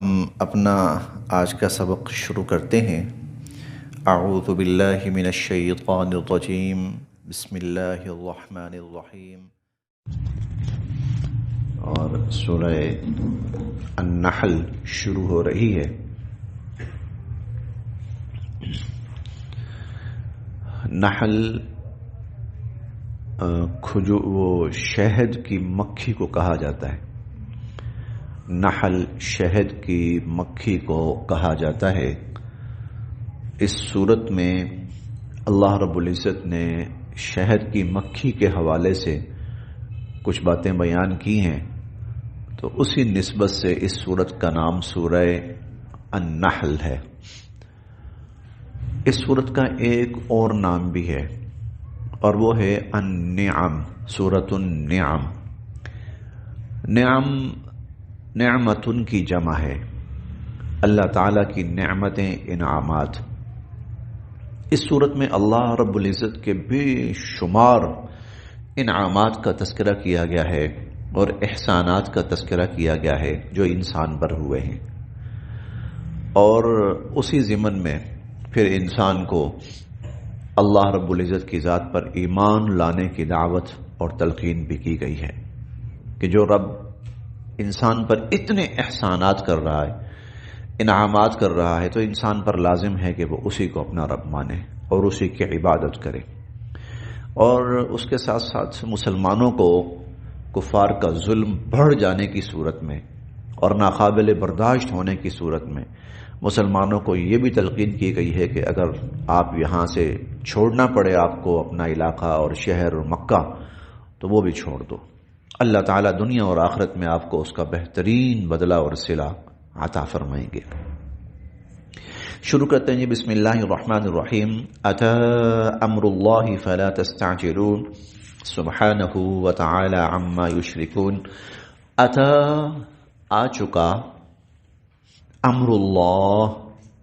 ہم اپنا آج کا سبق شروع کرتے ہیں۔ اعوذ باللہ من الشیطان الرجیم، بسم اللہ الرحمن الرحیم۔ اور سورہ النحل شروع ہو رہی ہے۔ نحل وہ شہد کی مکھی کو کہا جاتا ہے۔ نحل شہد کی مکھی کو کہا جاتا ہے۔ اس صورت میں اللہ رب العزت نے شہد کی مکھی کے حوالے سے کچھ باتیں بیان کی ہیں، تو اسی نسبت سے اس صورت کا نام سورہ النحل ہے۔ اس صورت کا ایک اور نام بھی ہے، اور وہ ہے النعم، سورۃ النعم۔ نعم نعمتن کی جمع ہے، اللہ تعالیٰ کی نعمتیں، انعامات۔ اس صورت میں اللہ رب العزت کے بے شمار انعامات کا تذکرہ کیا گیا ہے اور احسانات کا تذکرہ کیا گیا ہے جو انسان پر ہوئے ہیں، اور اسی ضمن میں پھر انسان کو اللہ رب العزت کی ذات پر ایمان لانے کی دعوت اور تلقین بھی کی گئی ہے کہ جو رب انسان پر اتنے احسانات کر رہا ہے، انعامات کر رہا ہے، تو انسان پر لازم ہے کہ وہ اسی کو اپنا رب مانے اور اسی کی عبادت کرے۔ اور اس کے ساتھ ساتھ مسلمانوں کو کفار کا ظلم بڑھ جانے کی صورت میں اور ناقابل برداشت ہونے کی صورت میں مسلمانوں کو یہ بھی تلقین کی گئی ہے کہ اگر آپ یہاں سے چھوڑنا پڑے آپ کو اپنا علاقہ اور شہر اور مکہ، تو وہ بھی چھوڑ دو، اللہ تعالیٰ دنیا اور آخرت میں آپ کو اس کا بہترین بدلہ اور صلہ عطا فرمائیں گے۔ شروع کرتے ہیں بسم اللہ الرحمن الرحیم۔ اتی امر اللہ فلا تستعجلون سبحانہ وتعالی عما یشرکون۔ اتی آ چکا، امر اللہ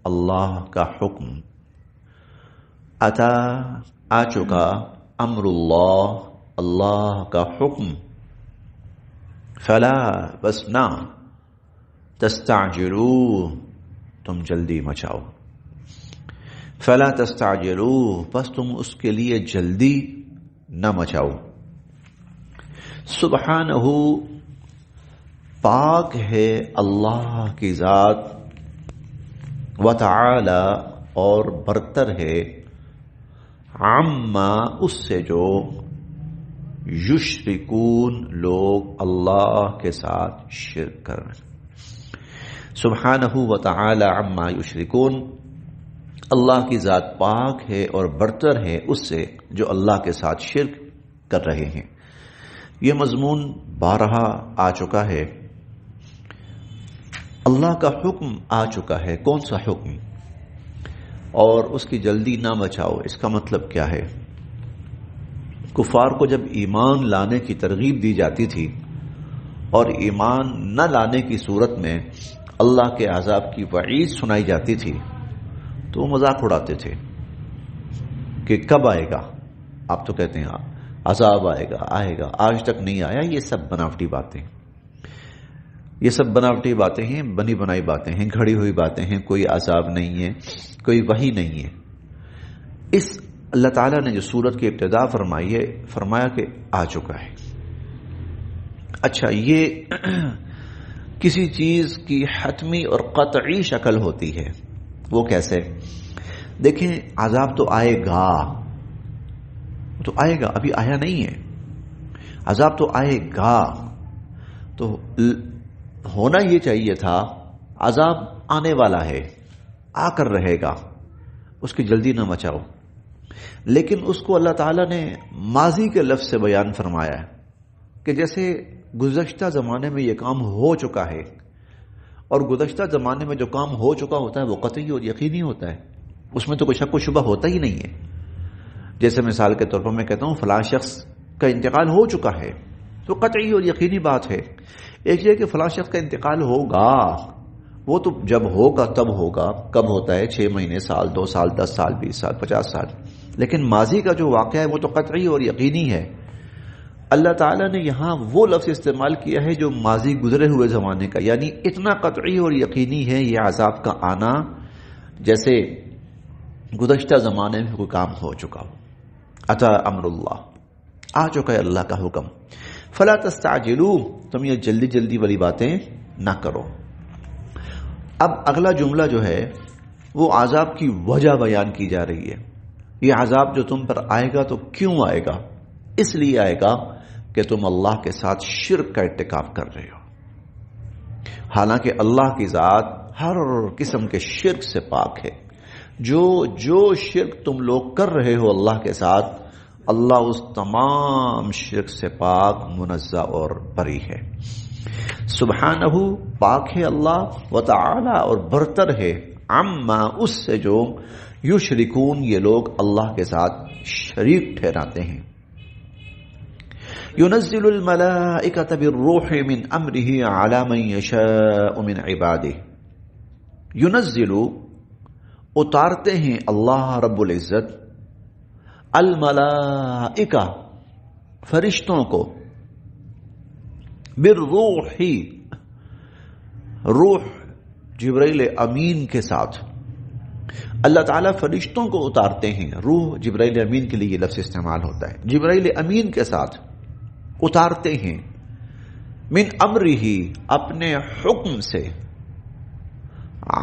اللہ کا حکم، اتی آ چکا، امر اللہ اللہ کا حکم، فلا بس نہ، تستعجلوا تم جلدی مچاؤ، فلا تستعجلوا بس تم اس کے لیے جلدی نہ مچاؤ۔ سبحانہ پاک ہے اللہ کی ذات، وتعالی اور برتر ہے، عما اس سے جو یشرکون لوگ اللہ کے ساتھ شرک کر رہے ہیں۔ سبحانہ وتعالی عما یشرکون، اللہ کی ذات پاک ہے اور برتر ہے اس سے جو اللہ کے ساتھ شرک کر رہے ہیں۔ یہ مضمون بارہا آ چکا ہے۔ اللہ کا حکم آ چکا ہے، کون سا حکم؟ اور اس کی جلدی نہ بچاؤ، اس کا مطلب کیا ہے؟ کفار کو جب ایمان لانے کی ترغیب دی جاتی تھی اور ایمان نہ لانے کی صورت میں اللہ کے عذاب کی وعید سنائی جاتی تھی تو وہ مذاق اڑاتے تھے کہ کب آئے گا؟ آپ تو کہتے ہیں عذاب آئے گا آئے گا، آج تک نہیں آیا۔ یہ سب بناوٹی باتیں، یہ سب بناوٹی باتیں ہیں، بنی بنائی باتیں ہیں، گھڑی ہوئی باتیں ہیں۔ کوئی عذاب نہیں ہے، کوئی وحی نہیں ہے۔ اس اللہ تعالیٰ نے جو سورت کی ابتدا فرمائی ہے، فرمایا کہ آ چکا ہے۔ اچھا، یہ کسی چیز کی حتمی اور قطعی شکل ہوتی ہے، وہ کیسے؟ دیکھیں، عذاب تو آئے گا، تو آئے گا، ابھی آیا نہیں ہے۔ عذاب تو آئے گا، تو ہونا یہ چاہیے تھا عذاب آنے والا ہے، آ کر رہے گا، اس کی جلدی نہ مچاؤ۔ لیکن اس کو اللہ تعالیٰ نے ماضی کے لفظ سے بیان فرمایا ہے کہ جیسے گزشتہ زمانے میں یہ کام ہو چکا ہے، اور گزشتہ زمانے میں جو کام ہو چکا ہوتا ہے وہ قطعی اور یقینی ہوتا ہے، اس میں تو کوئی شک و شبہ ہوتا ہی نہیں ہے۔ جیسے مثال کے طور پر میں کہتا ہوں فلاں شخص کا انتقال ہو چکا ہے، تو قطعی اور یقینی بات ہے۔ ایک یہ کہ فلاں شخص کا انتقال ہوگا، وہ تو جب ہوگا تب ہوگا، کب ہوتا ہے؟ 6 مہینے، سال، 2 سال، 10 سال، 20 سال، 50 سال۔ لیکن ماضی کا جو واقعہ ہے وہ تو قطعی اور یقینی ہے۔ اللہ تعالیٰ نے یہاں وہ لفظ استعمال کیا ہے جو ماضی گزرے ہوئے زمانے کا، یعنی اتنا قطعی اور یقینی ہے یہ عذاب کا آنا جیسے گزشتہ زمانے میں کوئی کام ہو چکا ہو. اتا امر اللہ، آ چکا ہے اللہ کا حکم. فلا تستعجلوا، تم یہ جلدی جلدی والی باتیں نہ کرو. اب اگلا جملہ جو ہے وہ عذاب کی وجہ بیان کی جا رہی ہے. یہ عذاب جو تم پر آئے گا تو کیوں آئے گا؟ اس لیے آئے گا کہ تم اللہ کے ساتھ شرک کا ارتکاب کر رہے ہو. حالانکہ اللہ کی ذات ہر قسم کے شرک سے پاک ہے. جو شرک تم لوگ کر رہے ہو اللہ کے ساتھ، اللہ اس تمام شرک سے پاک، منزہ اور بری ہے. سبحانہ، پاک ہے اللہ، وتعالی، اور برتر ہے، عما، اس سے جو یشرکون، یہ لوگ اللہ کے ساتھ شریک ٹھہراتے ہیں. ينزل الملائکۃ بالروح من امرہ علی من یشاء من عبادہ. ينزل، اتارتے ہیں اللہ رب العزت، الملائکہ، فرشتوں کو، بالروح، روح جبرائیل امین کے ساتھ. اللہ تعالیٰ فرشتوں کو اتارتے ہیں. روح جبرائیل امین کے لیے یہ لفظ استعمال ہوتا ہے. جبرائیل امین کے ساتھ اتارتے ہیں، من امرہ، اپنے حکم سے،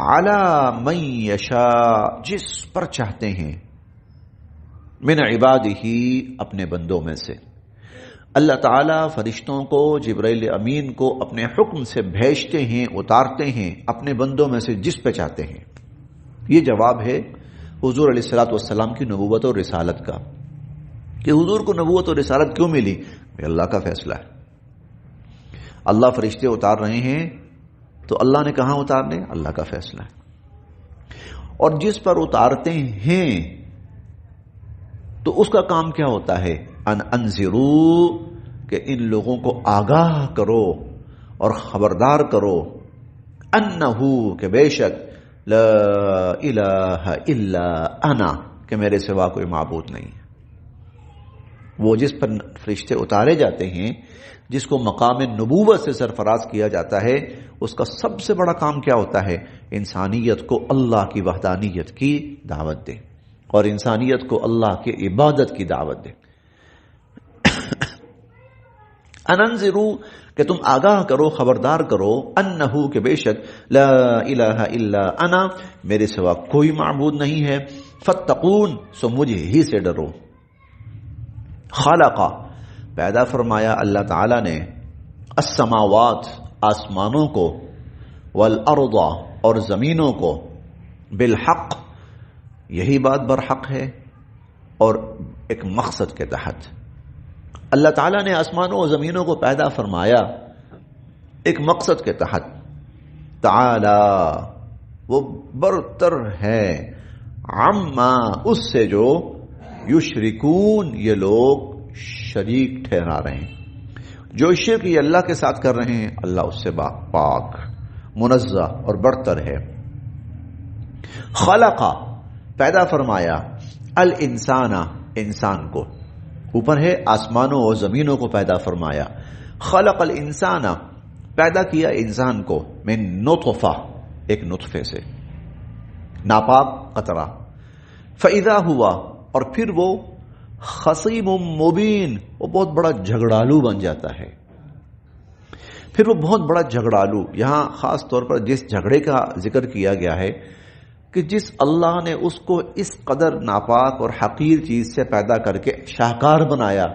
علی من یشاء، جس پر چاہتے ہیں، من عبادہ، اپنے بندوں میں سے. اللہ تعالیٰ فرشتوں کو، جبرائیل امین کو اپنے حکم سے بھیجتے ہیں، اتارتے ہیں اپنے بندوں میں سے جس پہ چاہتے ہیں. یہ جواب ہے حضور علیہ الصلوۃ والسلام کی نبوت اور رسالت کا، کہ حضور کو نبوت اور رسالت کیوں ملی؟ اللہ کا فیصلہ ہے. اللہ فرشتے اتار رہے ہیں تو اللہ نے کہاں اتارنے؟ اللہ کا فیصلہ ہے. اور جس پر اتارتے ہیں تو اس کا کام کیا ہوتا ہے؟ انذروا، کہ ان لوگوں کو آگاہ کرو اور خبردار کرو، انہو، کہ بے شک، لا الہ الا انا، کہ میرے سوا کوئی معبود نہیں. وہ جس پر فرشتے اتارے جاتے ہیں، جس کو مقام نبوت سے سرفراز کیا جاتا ہے، اس کا سب سے بڑا کام کیا ہوتا ہے؟ انسانیت کو اللہ کی وحدانیت کی دعوت دے، اور انسانیت کو اللہ کی عبادت کی دعوت دے. انذروا، کہ تم آگاہ کرو، خبردار کرو، انہو، کہ بے شک، لا الہ الا انا، میرے سوا کوئی معبود نہیں ہے، فاتقون، سو مجھے ہی سے ڈرو. خلق، پیدا فرمایا اللہ تعالی نے، السماوات، آسمانوں کو، والارض، اور زمینوں کو، بالحق، یہی بات برحق ہے، اور ایک مقصد کے تحت. اللہ تعالیٰ نے آسمانوں اور زمینوں کو پیدا فرمایا ایک مقصد کے تحت. تعالی، وہ برتر ہے، عما، اس سے جو، یشرکون، یہ لوگ شریک ٹھہرا رہے ہیں. جو شرک یہ اللہ کے ساتھ کر رہے ہیں، اللہ اس سے پاک، منزہ اور برتر ہے. خلق، پیدا فرمایا، الانسان، انسان کو، اوپر ہے آسمانوں اور زمینوں کو پیدا فرمایا. خلق الانسان، پیدا کیا انسان کو، من نطفہ، ایک نطفے سے، ناپاک قطرہ. فاذا ہوا، اور پھر وہ، خصیم مبین، وہ بہت بڑا جھگڑالو بن جاتا ہے. پھر وہ بہت بڑا جھگڑالو، یہاں خاص طور پر جس جھگڑے کا ذکر کیا گیا ہے کہ جس اللہ نے اس کو اس قدر ناپاک اور حقیر چیز سے پیدا کر کے شاہکار بنایا،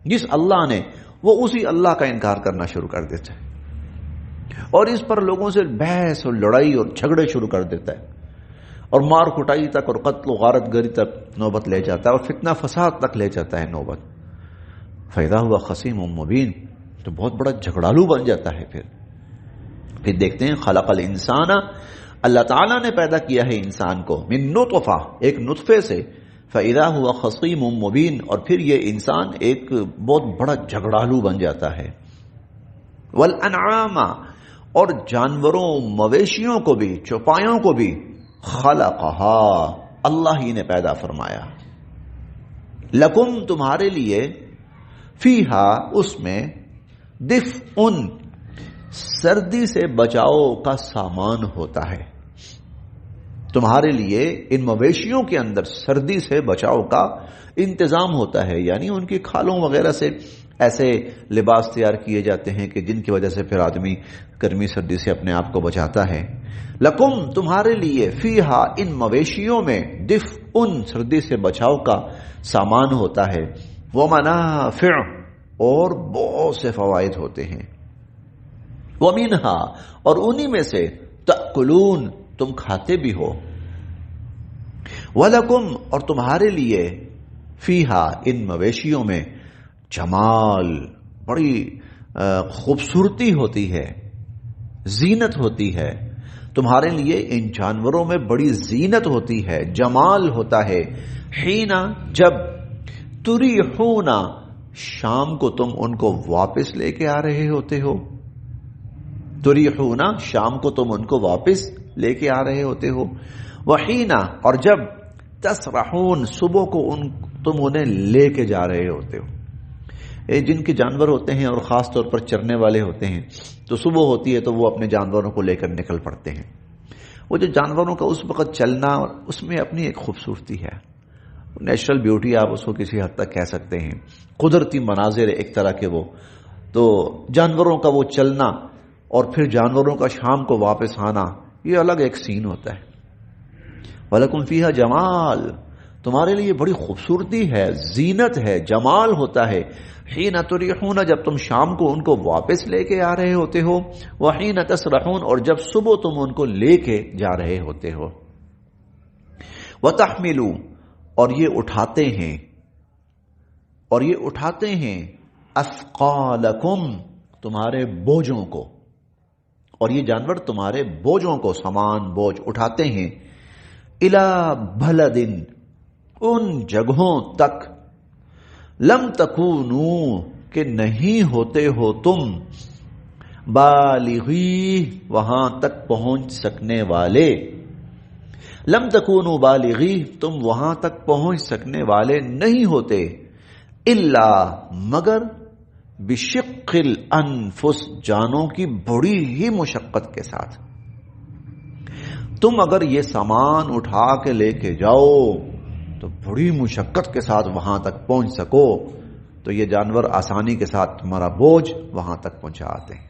جس اللہ نے، وہ اسی اللہ کا انکار کرنا شروع کر دیتا ہے، اور اس پر لوگوں سے بحث اور لڑائی اور جھگڑے شروع کر دیتا ہے، اور مار کٹائی تک اور قتل و غارت گری تک نوبت لے جاتا ہے، اور فتنہ فساد تک لے جاتا ہے نوبت. فیدا ہوا خصیم مبین، تو بہت بڑا جھگڑالو بن جاتا ہے. پھر دیکھتے ہیں، خلق الانسان، اللہ تعالیٰ نے پیدا کیا ہے انسان کو، من نطفہ، ایک نطفے سے، فاذا ہوا خصیم مبین، اور پھر یہ انسان ایک بہت بڑا جھگڑالو بن جاتا ہے. والانعام، اور جانوروں، مویشیوں کو بھی، چوپایوں کو بھی، خلقہا، اللہ ہی نے پیدا فرمایا. لکم، تمہارے لیے، فیہا اس میں دفء سردی سے بچاؤ کا سامان ہوتا ہے. تمہارے لیے ان مویشیوں کے اندر سردی سے بچاؤ کا انتظام ہوتا ہے، یعنی ان کی کھالوں وغیرہ سے ایسے لباس تیار کیے جاتے ہیں کہ جن کی وجہ سے پھر آدمی گرمی سردی سے اپنے آپ کو بچاتا ہے. لکم تمہارے لیے فیہا ان مویشیوں میں دفء سردی سے بچاؤ کا سامان ہوتا ہے، ومنافع اور بہت سے فوائد ہوتے ہیں، ومنہا اور انہی میں سے تأکلون تم کھاتے بھی ہو، وَلَكُمْ اور تمہارے لیے فیہا ان مویشیوں میں جمال بڑی خوبصورتی ہوتی ہے، زینت ہوتی ہے. تمہارے لیے ان جانوروں میں بڑی زینت ہوتی ہے، جمال ہوتا ہے. حینا جب تریحون شام کو تم ان کو واپس لے کے آ رہے ہوتے ہو، تریحون شام کو تم ان کو واپس لے کے آ رہے ہوتے ہو. وحینا اور جب تسرحون صبح کو تم انہیں لے کے جا رہے ہوتے ہو. جن کے جانور ہوتے ہیں اور خاص طور پر چرنے والے ہوتے ہیں تو صبح ہوتی ہے تو وہ اپنے جانوروں کو لے کر نکل پڑتے ہیں. وہ جو جانوروں کا اس وقت چلنا اس میں اپنی ایک خوبصورتی ہے، نیچرل بیوٹی آپ اس کو کسی حد تک کہہ سکتے ہیں، قدرتی مناظر ایک طرح کے. وہ تو جانوروں کا وہ چلنا اور پھر جانوروں کا شام کو واپس آنا یہ الگ ایک سین ہوتا ہے. وَلَكُمْ فِيهَا جَمَال تمہارے لیے بڑی خوبصورتی ہے، زینت ہے، جمال ہوتا ہے. حین تریحون جب تم شام کو ان کو واپس لے کے آ رہے ہوتے ہو، وحین تسرحون اور جب صبح تم ان کو لے کے جا رہے ہوتے ہو. وتحملوا اور یہ اٹھاتے ہیں اثقالکم تمہارے بوجھوں کو، اور یہ جانور تمہارے بوجھوں کو سامان بوجھ اٹھاتے ہیں. الی بلد ان جگہوں تک لم تکونوا کہ نہیں ہوتے ہو تم بالغی وہاں تک پہنچ سکنے والے. لم تکونوا بالغی تم وہاں تک پہنچ سکنے والے نہیں ہوتے، الا مگر بشق الانفس جانوں کی بڑی ہی مشقت کے ساتھ. تم اگر یہ سامان اٹھا کے لے کے جاؤ تو بڑی مشقت کے ساتھ وہاں تک پہنچ سکو، تو یہ جانور آسانی کے ساتھ تمہارا بوجھ وہاں تک پہنچا آتے ہیں.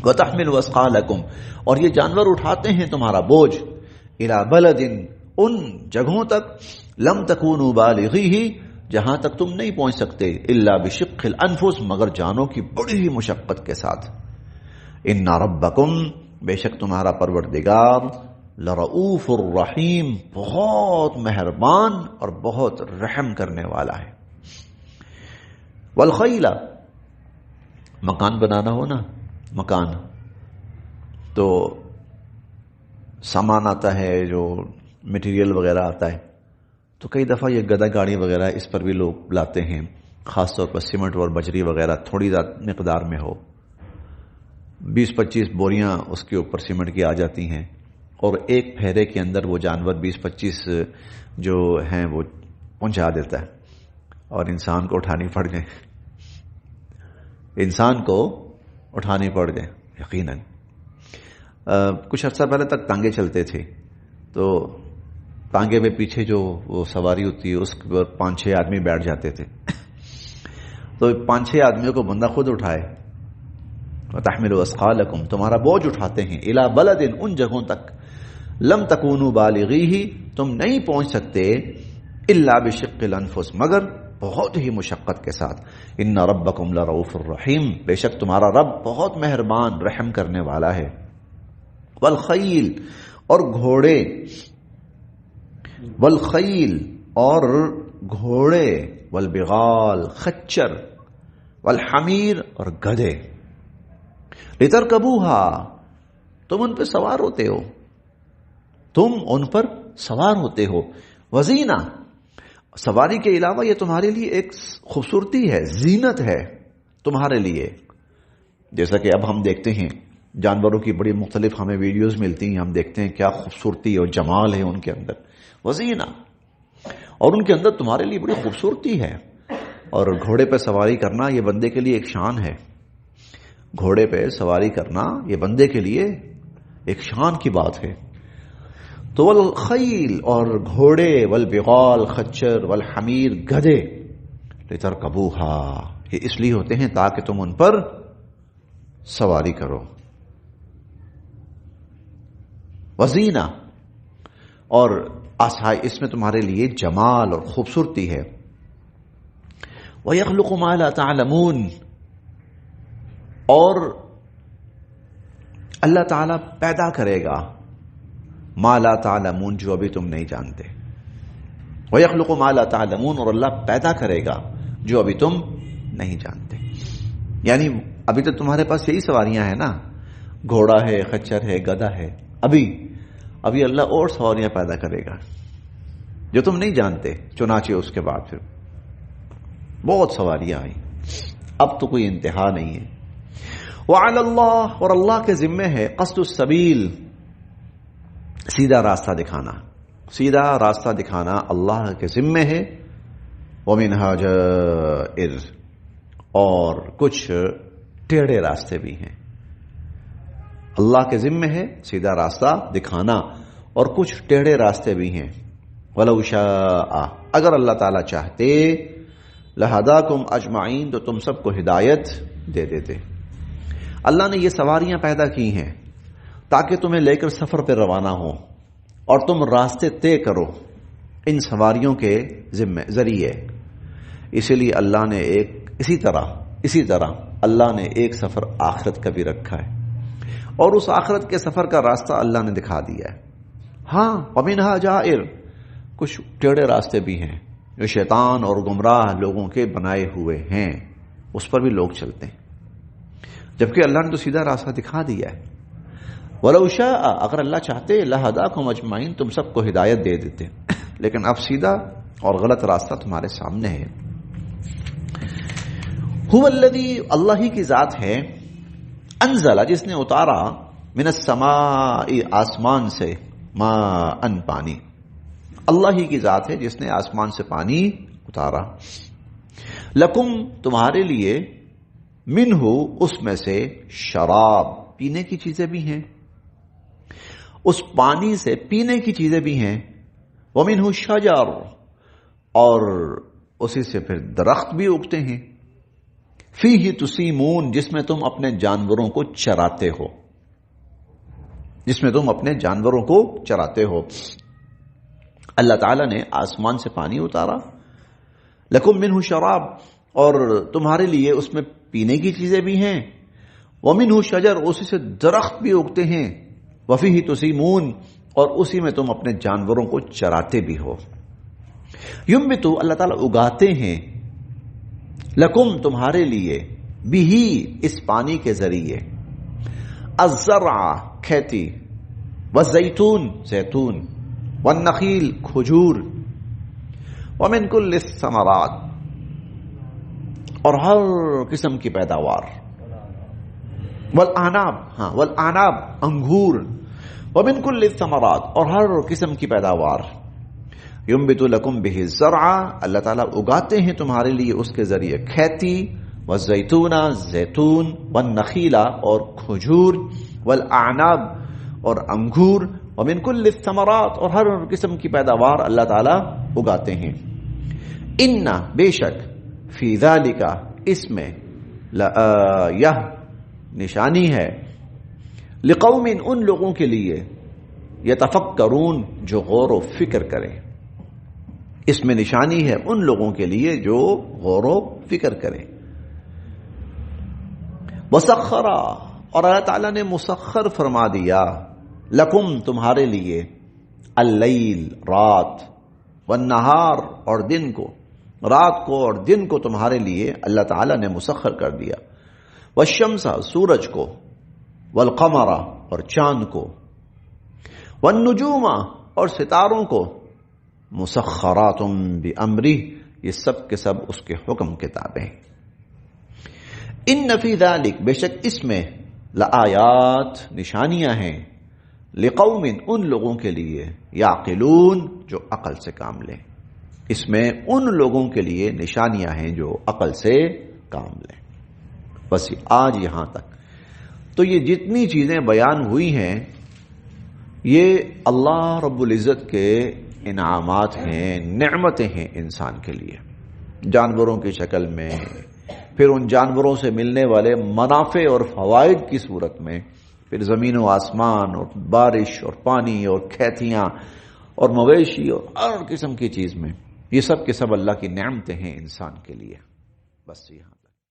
وَتَحْمِلُ أَثْقَالَكُمْ اور یہ جانور اٹھاتے ہیں تمہارا بوجھ إِلَى بَلَدٍ ان جگہوں تک لم تکونوا بالغیہ جہاں تک تم نہیں پہنچ سکتے، الا بشق الانفس مگر جانوں کی بڑی ہی مشقت کے ساتھ. ان ربکم بے شک تمہارا پروردگار لرؤوف الرحیم بہت مہربان اور بہت رحم کرنے والا ہے. والخیل مکان بنانا ہو نا، مکان تو سامان آتا ہے جو مٹیریل وغیرہ آتا ہے، تو کئی دفعہ یہ گدا گاڑی وغیرہ اس پر بھی لوگ لاتے ہیں، خاص طور پر سیمنٹ اور بجری وغیرہ تھوڑی مقدار میں ہو. 20-25 بوریاں اس کے اوپر سیمنٹ کی آ جاتی ہیں اور ایک پھیرے کے اندر وہ جانور 20-25 جو ہیں وہ پہنچا دیتا ہے اور انسان کو اٹھانی پڑ جائے، یقیناً. کچھ عرصہ پہلے تک ٹانگے چلتے تھے، تو ٹانگے میں پیچھے جو وہ سواری ہوتی ہے اس پر 5-6 آدمی بیٹھ جاتے تھے. تو 5-6 آدمیوں کو بندہ خود اٹھائے. وَتَحْمِلُوا أَثْقَالَكُمْ تمہارا بوجھ اٹھاتے ہیں، إِلَى بَلَدٍ ان جگہوں تک لم تکونوا بالغیہ تم نہیں پہنچ سکتے، الا بشق الانفس مگر بہت ہی مشقت کے ساتھ. ان ربکم لرؤوف الرحیم بے شک تمہارا رب بہت مہربان رحم کرنے والا ہے. والخیل اور گھوڑے، والخیل اور گھوڑے، والبغال خچر، والحمیر اور گدھے، لترکبوہا تم ان پہ سوار ہوتے ہو، تم ان پر سوار ہوتے ہو. وزینہ سواری کے علاوہ یہ تمہارے لیے ایک خوبصورتی ہے، زینت ہے تمہارے لیے. جیسا کہ اب ہم دیکھتے ہیں جانوروں کی بڑی مختلف ہمیں ویڈیوز ملتی ہیں، ہم دیکھتے ہیں کیا خوبصورتی اور جمال ہے ان کے اندر. وزینہ اور ان کے اندر تمہارے لیے بڑی خوبصورتی ہے. اور گھوڑے پہ سواری کرنا یہ بندے کے لیے ایک شان ہے. گھوڑے پہ سواری کرنا یہ بندے کے لیے ایک شان کی بات ہے. تو والخیل اور گھوڑے، والبغال خچر، والحمیر گدھے، لترکبوها یہ اس لیے ہوتے ہیں تاکہ تم ان پر سواری کرو. وزینہ اور اس میں تمہارے لیے جمال اور خوبصورتی ہے. وَيَخْلُقُ مَا لَا تَعْلَمُونَ اور اللہ تعالیٰ پیدا کرے گا ما لا تعلمون جو ابھی تم نہیں جانتے. وَيَخْلُقُ مَا لَا تَعْلَمُونَ اور اللہ پیدا کرے گا جو ابھی تم نہیں جانتے. یعنی ابھی تو تمہارے پاس یہی سواریاں ہیں نا، گھوڑا ہے، خچر ہے، گدھا ہے. ابھی اللہ اور سواریاں پیدا کرے گا جو تم نہیں جانتے. چنانچہ اس کے بعد پھر بہت سواریاں آئی. اب تو کوئی انتہا نہیں ہے. وعلی اللہ اور اللہ کے ذمے ہے قصد السبیل سیدھا راستہ دکھانا. سیدھا راستہ دکھانا اللہ کے ذمے ہے. ومنہا جائر اور کچھ ٹیڑھے راستے بھی ہیں. اللہ کے ذمے ہے سیدھا راستہ دکھانا اور کچھ ٹیڑھے راستے بھی ہیں. وَلَوْ شَاءَ اگر اللہ تعالیٰ چاہتے لَهَدَاكُمْ اجمعین تو تم سب کو ہدایت دے دیتے. اللہ نے یہ سواریاں پیدا کی ہیں تاکہ تمہیں لے کر سفر پہ روانہ ہو اور تم راستے طے کرو ان سواریوں کے ذریعے. اسی لیے اللہ نے اسی طرح اللہ نے ایک سفر آخرت کا بھی رکھا ہے اور اس آخرت کے سفر کا راستہ اللہ نے دکھا دیا ہے. ہاں ومنہا جائر کچھ ٹیڑھے راستے بھی ہیں جو شیطان اور گمراہ لوگوں کے بنائے ہوئے ہیں، اس پر بھی لوگ چلتے ہیں، جبکہ اللہ نے تو سیدھا راستہ دکھا دیا ہے. وَلَوْ شَاءَ اگر اللہ چاہتے لَهَدَاكُمْ اجمعین تم سب کو ہدایت دے دیتے، لیکن اب سیدھا اور غلط راستہ تمہارے سامنے ہے. هُوَ الَّذِي اللہ ہی کی ذات ہے انزل جس نے اتارا من السماء آسمان سے ماء پانی. اللہ ہی کی ذات ہے جس نے آسمان سے پانی اتارا. لکم تمہارے لیے منہ اس میں سے شراب پینے کی چیزیں بھی ہیں، اس پانی سے پینے کی چیزیں بھی ہیں. ومنہ شجر اور اسی سے پھر درخت بھی اگتے ہیں. فیہ تسیمون جس میں تم اپنے جانوروں کو چراتے ہو، جس میں تم اپنے جانوروں کو چراتے ہو. اللہ تعالیٰ نے آسمان سے پانی اتارا. لکم منہ شراب اور تمہارے لیے اس میں پینے کی چیزیں بھی ہیں. ومنہ شجر اسی سے درخت بھی اگتے ہیں. وفیہ تسیمون اور اسی میں تم اپنے جانوروں کو چراتے بھی ہو. ینبتو اللہ تعالیٰ اگاتے ہیں لکم تمہارے لیے بھی اس پانی کے ذریعے الزرع کھیتی، والزیتون زیتون، والنخیل کھجور، ومن کل الثمرات اور ہر قسم کی پیداوار، والعناب انگور، ومن کل الثمرات اور ہر قسم کی پیداوار. ینبت لکم بہ الزرع اللہ تعالیٰ اگاتے ہیں تمہارے لیے اس کے ذریعے کھیتی، والزیتون زیتون، والنخیل اور کھجور، والاعناب اور انگور، ومن کل الثمرات اور ہر قسم کی پیداوار اللہ تعالیٰ اگاتے ہیں. ان بے شک فی ذالک اس میں لآیہ نشانی ہے لقوم ان لوگوں کے لیے یتفکرون جو غور و فکر کریں. اس میں نشانی ہے ان لوگوں کے لیے جو غور و فکر کریں. وسخرا اور اللہ تعالیٰ نے مسخر فرما دیا لکم تمہارے لیے اللیل رات، والنہار اور دن کو، رات کو اور دن کو تمہارے لیے اللہ تعالیٰ نے مسخر کر دیا. والشمس سورج کو، والقمر اور چاند کو، والنجوم اور ستاروں کو، مسخرات بامرہ یہ سب کے سب اس کے حکم کے تابع ہیں. ان فی ذلک بے شک اس میں لآیات نشانیاں ہیں لقوم ان لوگوں کے لیے یعقلون جو عقل سے کام لیں. اس میں ان لوگوں کے لیے نشانیاں ہیں جو عقل سے کام لیں. بس آج یہاں تک. تو یہ جتنی چیزیں بیان ہوئی ہیں یہ اللہ رب العزت کے انعامات ہیں، نعمتیں ہیں انسان کے لیے، جانوروں کی شکل میں، پھر ان جانوروں سے ملنے والے منافع اور فوائد کی صورت میں، پھر زمین و آسمان اور بارش اور پانی اور کھیتیاں اور مویشی اور ہر قسم کی چیز میں. یہ سب کے سب اللہ کی نعمتیں ہیں انسان کے لیے. بس یہاں